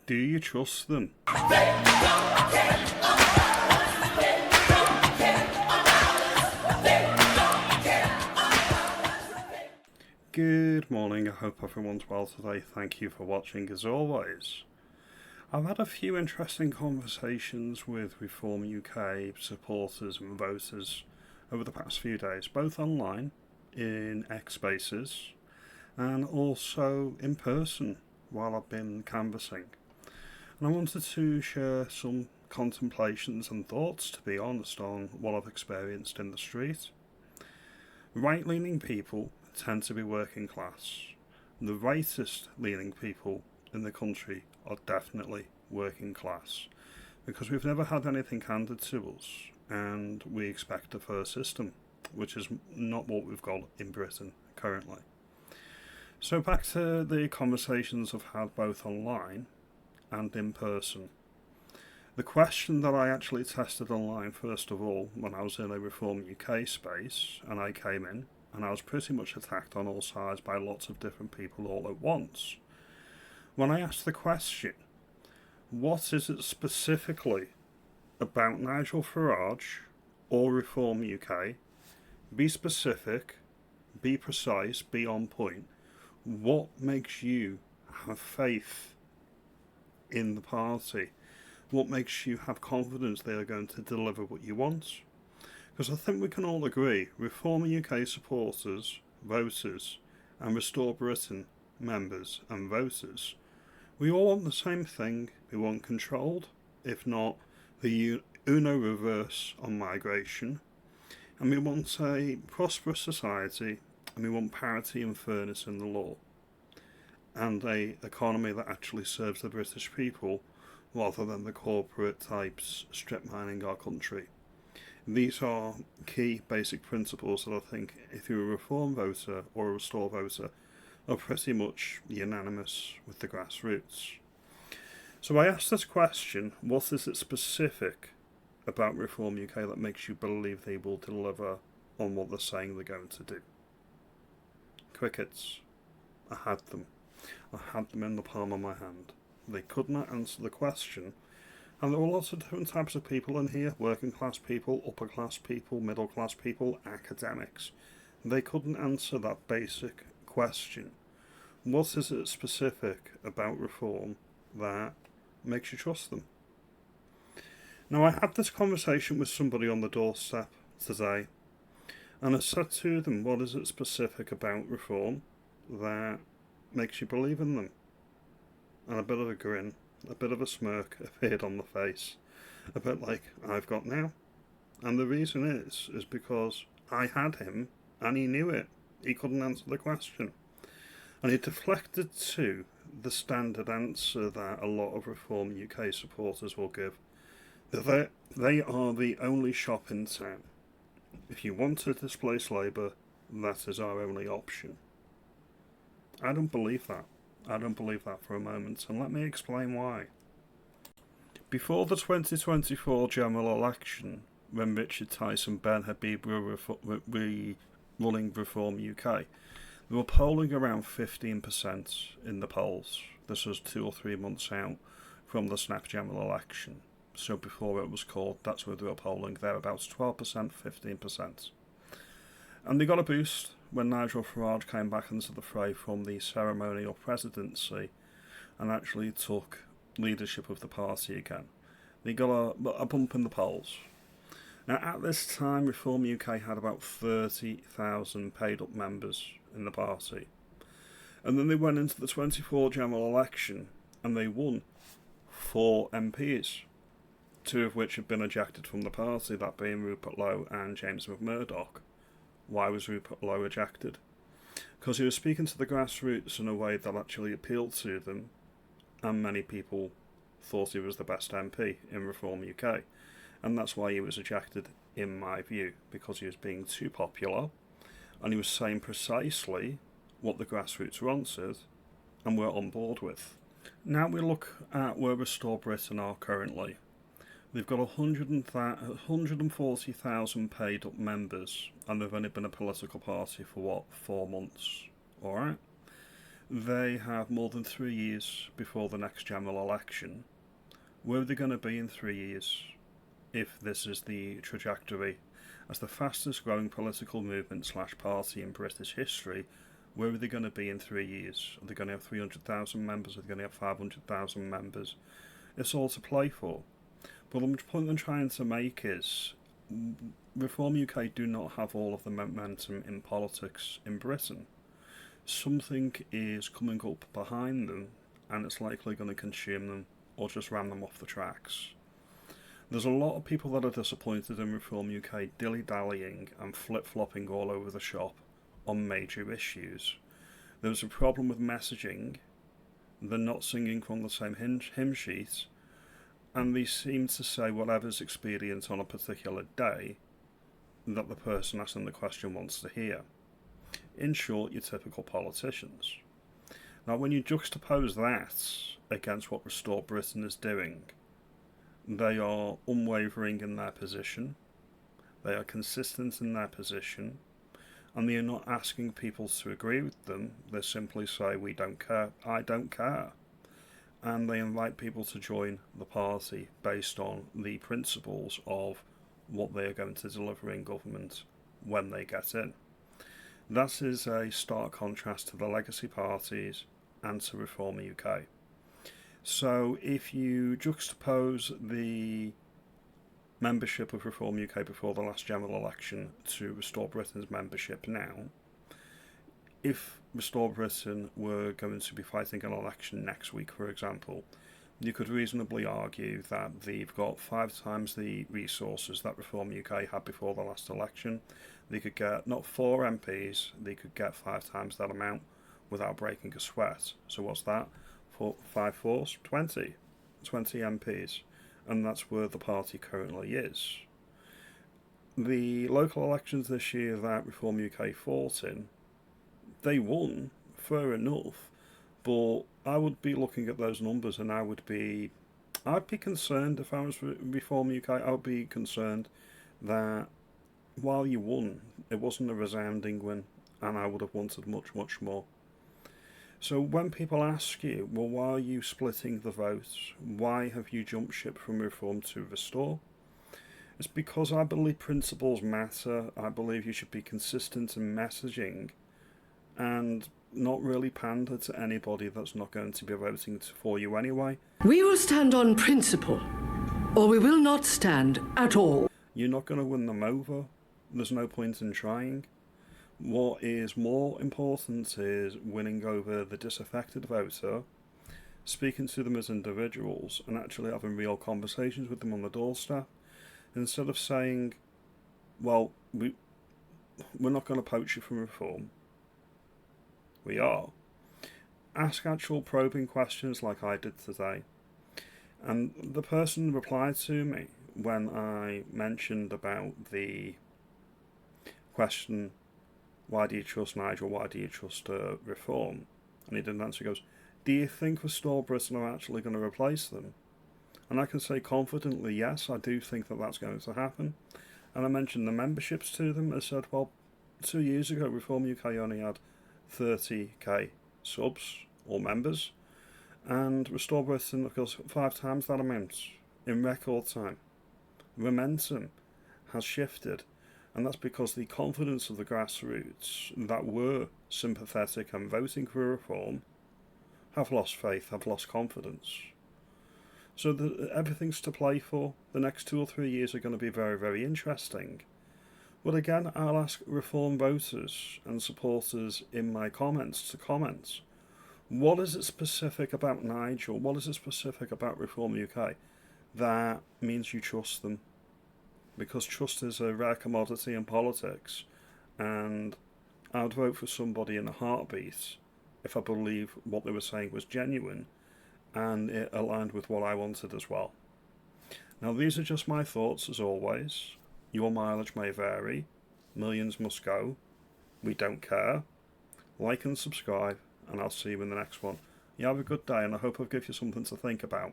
Do you trust them? Good morning, I hope everyone's well today. Thank you for watching as always. I've had a few interesting conversations with Reform UK supporters and voters over the past few days, both online, in X Spaces, and also in person while I've been canvassing. And I wanted to share some contemplations and thoughts, to be honest, on what I've experienced in the street. Right-leaning people tend to be working class. The rightist-leaning people in the country are definitely working class, because we've never had anything handed to us, and we expect a fair system, which is not what we've got in Britain currently. So back to the conversations I've had both online and in person. The question that I actually tested online first of all when I was in a Reform UK space, and I came in and I was pretty much attacked on all sides by lots of different people all at once. When I asked the question, what is it specifically about Nigel Farage or Reform UK? Be specific, be precise, be on point. What makes you have faith in the party? What makes you have confidence they are going to deliver what you want? Because I think we can all agree, Reform UK supporters, voters, and Restore Britain members and voters, we all want the same thing. We want controlled, if not the Uno reverse on migration, and we want a prosperous society, and we want parity and fairness in the law, and a economy that actually serves the British people rather than the corporate types strip mining our country. These are key basic principles that I think, if you're a Reform voter or a Restore voter, are pretty much unanimous with the Grassroots. So I asked this question, what is it specific about Reform UK that makes you believe they will deliver on what they're saying they're going to do? Crickets. I had them in the palm of my hand. They could not answer the question, and there were lots of different types of people in here, working class people, upper class people, middle class people, academics. They couldn't answer that basic question. What is it specific about Reform that makes you trust them? Now, I had this conversation with somebody on the doorstep today, and I said to them, what is it specific about Reform that makes you believe in them? And a bit of a grin, a bit of a smirk appeared on the face, a bit like I've got now. And the reason is because I had him and he knew it. He couldn't answer the question. And he deflected to the standard answer that a lot of Reform UK supporters will give. That they are the only shop in town. If you want to displace Labour, that is our only option. I don't believe that. I don't believe that for a moment, and let me explain why. Before the 2024 general election, when Richard Tice and Ben Habib were running Reform UK, they were polling around 15% in the polls. This was 2 or 3 months out from the snap general election. So before it was called, that's where they were polling. They're about 12%, 15%. And they got a boost when Nigel Farage came back into the fray from the ceremonial presidency and actually took leadership of the party again. They got a bump in the polls. Now, at this time, Reform UK had about 30,000 paid-up members in the party. And then they went into the 24 general election and they won 4 MPs, 2 of which had been ejected from the party, that being Rupert Lowe and James McMurdoch. Why was Rupert Lowe ejected? Because he was speaking to the Grassroots in a way that actually appealed to them, and many people thought he was the best MP in Reform UK. And that's why he was ejected, in my view, because he was being too popular, and he was saying precisely what the Grassroots wanted, and were on board with. Now we look at where Restore Britain are currently. They've got 140,000 paid up members, and they've only been a political party for 4 months, alright? They have more than 3 years before the next general election. Where are they going to be in 3 years if this is the trajectory? As the fastest growing political movement / party in British history, where are they going to be in 3 years? Are they going to have 300,000 members? Are they going to have 500,000 members? It's all to play for. But the point I'm trying to make is Reform UK do not have all of the momentum in politics in Britain. Something is coming up behind them, and it's likely going to consume them or just ram them off the tracks. There's a lot of people that are disappointed in Reform UK dilly-dallying and flip-flopping all over the shop on major issues. There's a problem with messaging. They're not singing from the same hymn sheet, and they seem to say whatever's expedient on a particular day that the person asking the question wants to hear. In short, your typical politicians. Now, when you juxtapose that against what Restore Britain is doing, they are unwavering in their position, they are consistent in their position, and they are not asking people to agree with them. They simply say, we don't care, I don't care. And they invite people to join the party based on the principles of what they are going to deliver in government when they get in. That is a stark contrast to the legacy parties and to Reform UK. So if you juxtapose the membership of Reform UK before the last general election to Restore Britain's membership now, if Restore Britain were going to be fighting an election next week, for example, you could reasonably argue that they've got 5 times the resources that Reform UK had before the last election. They could get not 4 MPs, they could get 5 times that amount without breaking a sweat. So what's that? 5 fours, 20 MPs, and that's where the party currently is. The local elections this year that Reform UK fought in, they won, fair enough, but I would be looking at those numbers and I'd be concerned if I was Reform UK. I would be concerned that while you won, it wasn't a resounding win, and I would have wanted much, much more. So when people ask you, well, why are you splitting the vote? Why have you jumped ship from Reform to Restore? It's because I believe principles matter. I believe you should be consistent in messaging and not really pander to anybody that's not going to be voting for you anyway. We will stand on principle, or we will not stand at all. You're not going to win them over. There's no point in trying. What is more important is winning over the disaffected voter, speaking to them as individuals, and actually having real conversations with them on the doorstep, instead of saying, well, we're not going to poach you from Reform. We are. Ask actual probing questions like I did today. And the person replied to me when I mentioned about the question, why do you trust Nigel, why do you trust Reform? And he didn't answer. He goes, do you think Restore Britain are actually going to replace them? And I can say confidently, yes, I do think that that's going to happen. And I mentioned the memberships to them. I said, well, 2 years ago, Reform UK only had 30k subs or members, and Restore Britain, of course, 5 times that amount in record time. Momentum has shifted, and that's because the confidence of the grassroots that were sympathetic and voting for Reform have lost faith, have lost confidence. So everything's to play for. The next 2 or 3 years are going to be very, very interesting. But again, I'll ask Reform voters and supporters in my comments to comment. What is it specific about Nigel? What is it specific about Reform UK that means you trust them? Because trust is a rare commodity in politics, and I'd vote for somebody in a heartbeat if I believe what they were saying was genuine and it aligned with what I wanted as well. Now, these are just my thoughts as always. Your mileage may vary. Millions must go. We don't care. Like and subscribe, and I'll see you in the next one. You have a good day, and I hope I've given you something to think about.